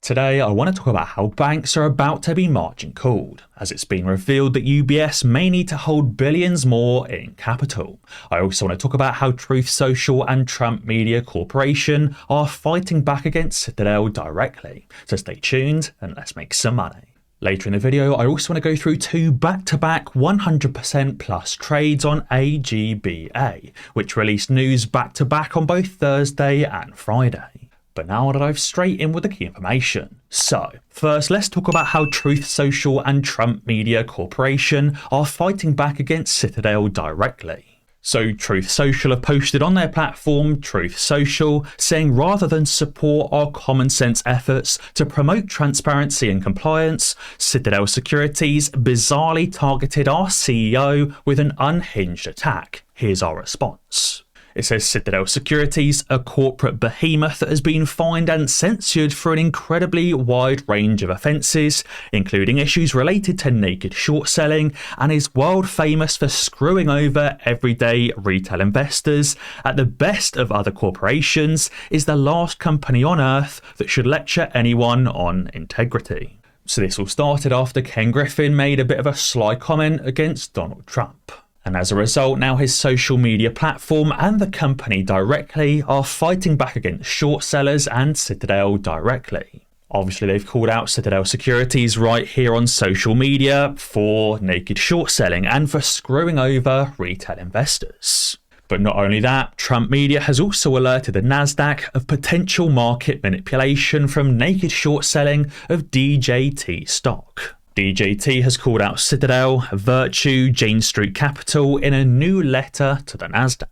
Today, I want to talk about how banks are about to be margin called, as it's been revealed that UBS may need to hold billions more in capital. I also want to talk about how Truth Social and Trump Media Corporation are fighting back against Citadel directly. So stay tuned and let's make some money. Later in the video, I also want to go through two back-to-back 100% plus trades on AGBA, which released news back-to-back on both Thursday and Friday. But now I'll dive straight in with the key information. So, first let's talk about how Truth Social and Trump Media Corporation are fighting back against Citadel directly. So Truth Social have posted on their platform, Truth Social, saying rather than support our common sense efforts to promote transparency and compliance, Citadel Securities bizarrely targeted our CEO with an unhinged attack. Here's our response. It says Citadel Securities, a corporate behemoth that has been fined and censured for an incredibly wide range of offences, including issues related to naked short selling, and is world famous for screwing over everyday retail investors at the best of other corporations, is the last company on earth that should lecture anyone on integrity. So this all started after Ken Griffin made a bit of a sly comment against Donald Trump. And as a result, now his social media platform and the company directly are fighting back against short sellers and Citadel directly. Obviously, they've called out Citadel Securities right here on social media for naked short selling and for screwing over retail investors. But not only that, Trump Media has also alerted the Nasdaq of potential market manipulation from naked short selling of DJT stock. DJT has called out Citadel, Virtue, Jane Street Capital in a new letter to the Nasdaq.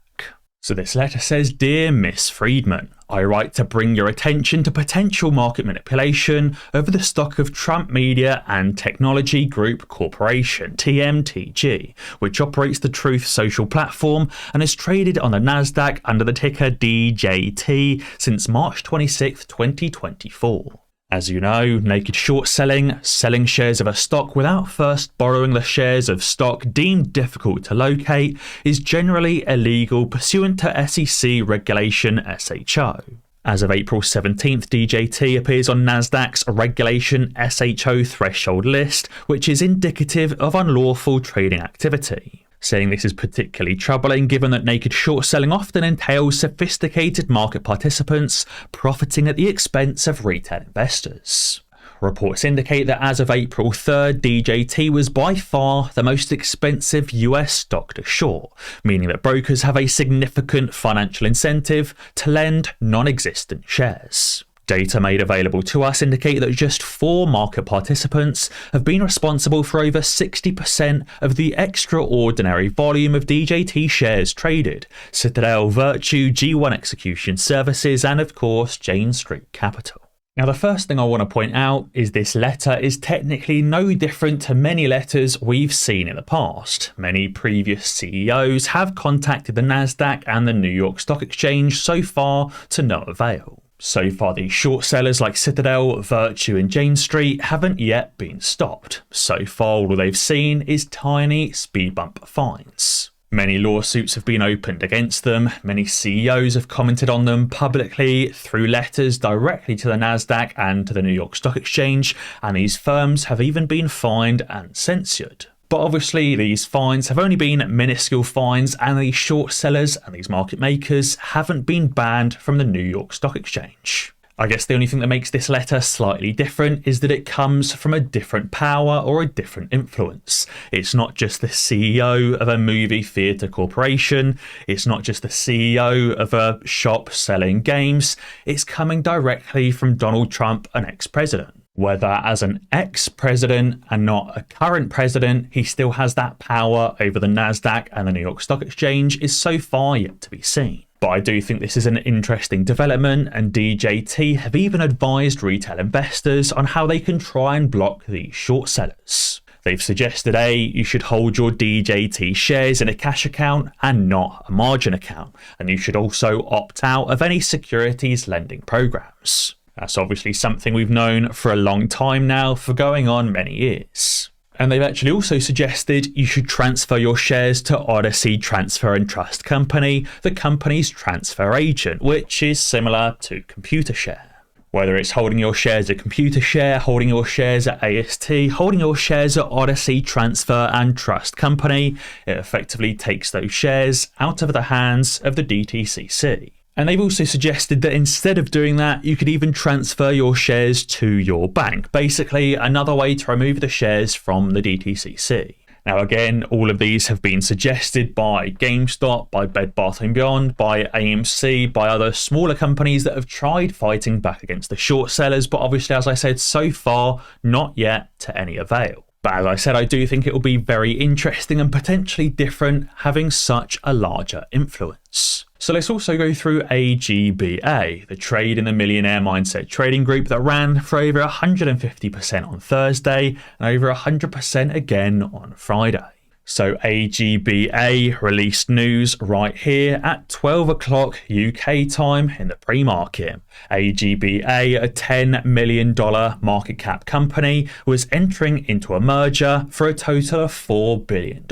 So this letter says, "Dear Miss Friedman, I write to bring your attention to potential market manipulation over the stock of Trump Media and Technology Group Corporation, TMTG, which operates the Truth Social platform and is traded on the Nasdaq under the ticker DJT since March 26, 2024. As you know, naked short selling, selling shares of a stock without first borrowing the shares of stock deemed difficult to locate, is generally illegal pursuant to SEC Regulation SHO. As of April 17th, DJT appears on Nasdaq's Regulation SHO threshold list, which is indicative of unlawful trading activity. Saying this is particularly troubling given that naked short selling often entails sophisticated market participants profiting at the expense of retail investors. Reports indicate that as of April 3rd, DJT was by far the most expensive US stock to short, meaning that brokers have a significant financial incentive to lend non-existent shares. Data made available to us indicate that just 4 market participants have been responsible for over 60% of the extraordinary volume of DJT shares traded: Citadel, Virtue, G1 Execution Services, and of course Jane Street Capital. Now, the first thing I want to point out is this letter is technically no different to many letters we've seen in the past. Many previous CEOs have contacted the Nasdaq and the New York Stock Exchange, so far to no avail. So far, these short sellers like Citadel, Virtue and Jane Street haven't yet been stopped. So far, all they've seen is tiny speed bump fines. Many lawsuits have been opened against them. Many CEOs have commented on them publicly through letters directly to the Nasdaq and to the New York Stock Exchange, and these firms have even been fined and censured. But obviously these fines have only been minuscule fines, and these short sellers and these market makers haven't been banned from the New York Stock Exchange. I guess the only thing that makes this letter slightly different is that it comes from a different power or a different influence. It's not just the CEO of a movie theatre corporation, it's not just the CEO of a shop selling games, it's coming directly from Donald Trump, an ex-president. Whether as an ex-president and not a current president, he still has that power over the Nasdaq and the New York Stock Exchange is so far yet to be seen. But I do think this is an interesting development, and DJT have even advised retail investors on how they can try and block these short sellers. They've suggested you should hold your DJT shares in a cash account and not a margin account, and you should also opt out of any securities lending programs. That's obviously something we've known for a long time now, for going on many years. And they've actually also suggested you should transfer your shares to Odyssey Transfer and Trust Company, the company's transfer agent, which is similar to ComputerShare. Whether it's holding your shares at Computer Share, holding your shares at AST, holding your shares at Odyssey Transfer and Trust Company, it effectively takes those shares out of the hands of the DTCC. And they've also suggested that instead of doing that, you could even transfer your shares to your bank. Basically, another way to remove the shares from the DTCC. Now again, all of these have been suggested by GameStop, by Bed Bath & Beyond, by AMC, by other smaller companies that have tried fighting back against the short sellers, but obviously, as I said, so far, not yet to any avail. But as I said, I do think it will be very interesting and potentially different having such a larger influence. So let's also go through AGBA, the trade in the Millionaire Mindset trading group that ran for over 150% on Thursday and over 100% again on Friday. So AGBA released news right here at 12 o'clock UK time in the pre-market. AGBA, a $10 million market cap company, was entering into a merger for a total of $4 billion.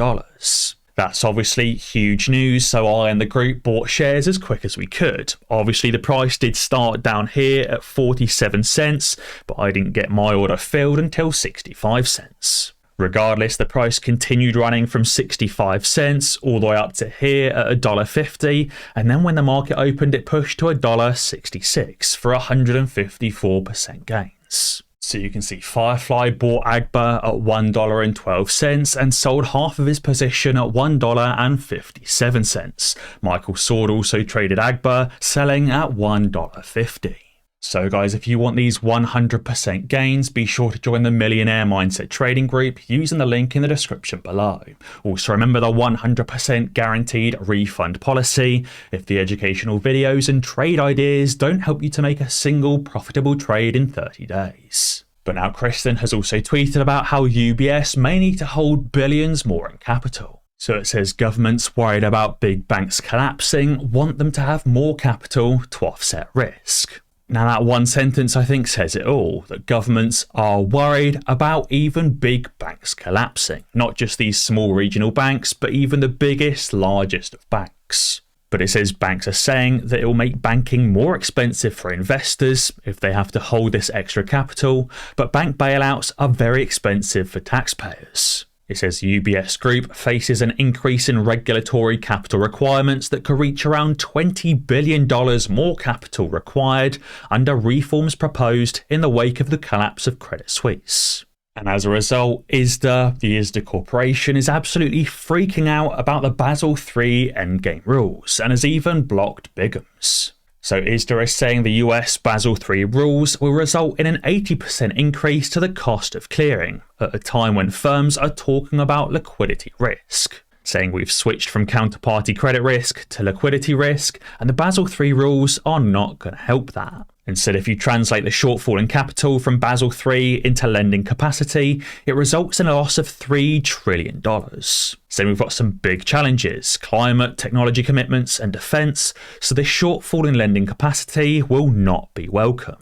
That's obviously huge news, so I and the group bought shares as quick as we could. Obviously, the price did start down here at 47 cents, but I didn't get my order filled until 65 cents. Regardless, the price continued running from 65 cents all the way up to here at $1.50, and then when the market opened, it pushed to $1.66 for 154% gains. So you can see Firefly bought Agba at $1.12 and sold half of his position at $1.57. Michael Sword also traded Agba, selling at $1.50. So guys, if you want these 100% gains, be sure to join the Millionaire Mindset Trading Group using the link in the description below. Also remember the 100% guaranteed refund policy if the educational videos and trade ideas don't help you to make a single profitable trade in 30 days. But now Kristen has also tweeted about how UBS may need to hold billions more in capital. So it says governments worried about big banks collapsing want them to have more capital to offset risk. Now that one sentence I think says it all, that governments are worried about even big banks collapsing. Not just these small regional banks, but even the biggest, largest of banks. But it says banks are saying that it will make banking more expensive for investors if they have to hold this extra capital, but bank bailouts are very expensive for taxpayers. It says UBS Group faces an increase in regulatory capital requirements that could reach around $20 billion more capital required under reforms proposed in the wake of the collapse of Credit Suisse. And as a result, ISDA, the ISDA Corporation, is absolutely freaking out about the Basel III endgame rules and has even blocked bigums. So ISDA is saying the US Basel III rules will result in an 80% increase to the cost of clearing at a time when firms are talking about liquidity risk, saying we've switched from counterparty credit risk to liquidity risk, and the Basel III rules are not going to help that. Instead, if you translate the shortfall in capital from Basel III into lending capacity, it results in a loss of $3 trillion. So we've got some big challenges: climate, technology commitments, and defence, so this shortfall in lending capacity will not be welcome.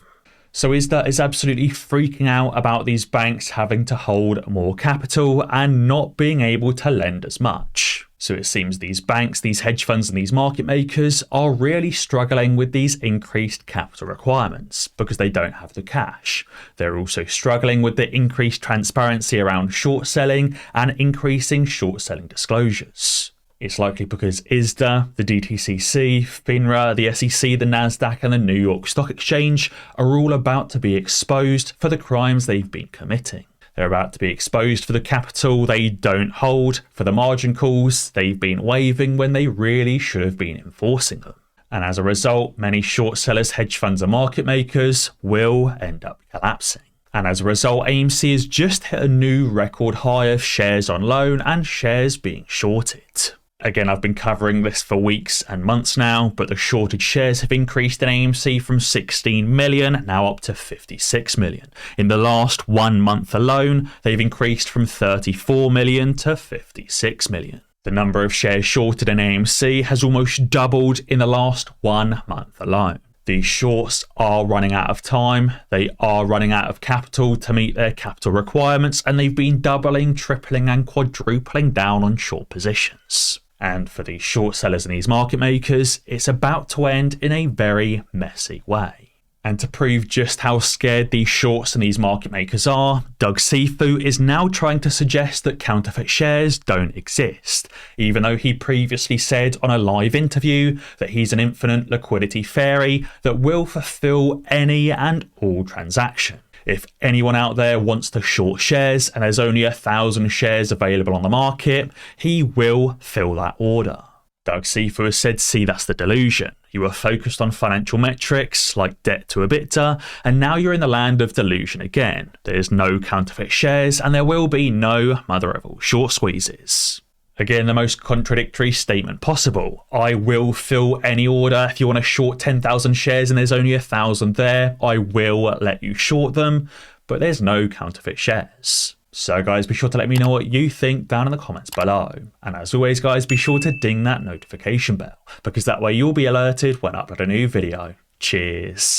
So ISDA is absolutely freaking out about these banks having to hold more capital and not being able to lend as much. So it seems these banks, these hedge funds and these market makers are really struggling with these increased capital requirements because they don't have the cash. They're also struggling with the increased transparency around short selling and increasing short selling disclosures. It's likely because ISDA, the DTCC, FINRA, the SEC, the NASDAQ and the New York Stock Exchange are all about to be exposed for the crimes they've been committing. They're about to be exposed for the capital they don't hold, for the margin calls they've been waiving when they really should have been enforcing them. And as a result, many short sellers, hedge funds and market makers will end up collapsing. And as a result, AMC has just hit a new record high of shares on loan and shares being shorted. Again, I've been covering this for weeks and months now, but the shorted shares have increased in AMC from 16 million now up to 56 million. In the last 1 month alone, they've increased from 34 million to 56 million. The number of shares shorted in AMC has almost doubled in the last 1 month alone. These shorts are running out of time, they are running out of capital to meet their capital requirements, and they've been doubling, tripling and quadrupling down on short positions. And for these short sellers and these market makers, it's about to end in a very messy way. And to prove just how scared these shorts and these market makers are, Doug Sifu is now trying to suggest that counterfeit shares don't exist, even though he previously said on a live interview that he's an infinite liquidity fairy that will fulfill any and all transaction. If anyone out there wants to short shares and there's only 1,000 shares available on the market, he will fill that order. Doug Sifu has said, see, that's the delusion. You were focused on financial metrics like debt to EBITDA, and now you're in the land of delusion again. There's no counterfeit shares, and there will be no mother of all short squeezes. Again, the most contradictory statement possible. I will fill any order. If you want to short 10,000 shares and there's only 1,000 there, I will let you short them, but there's no counterfeit shares. So guys, be sure to let me know what you think down in the comments below. And as always guys, be sure to ding that notification bell, because that way you'll be alerted when I upload a new video. Cheers.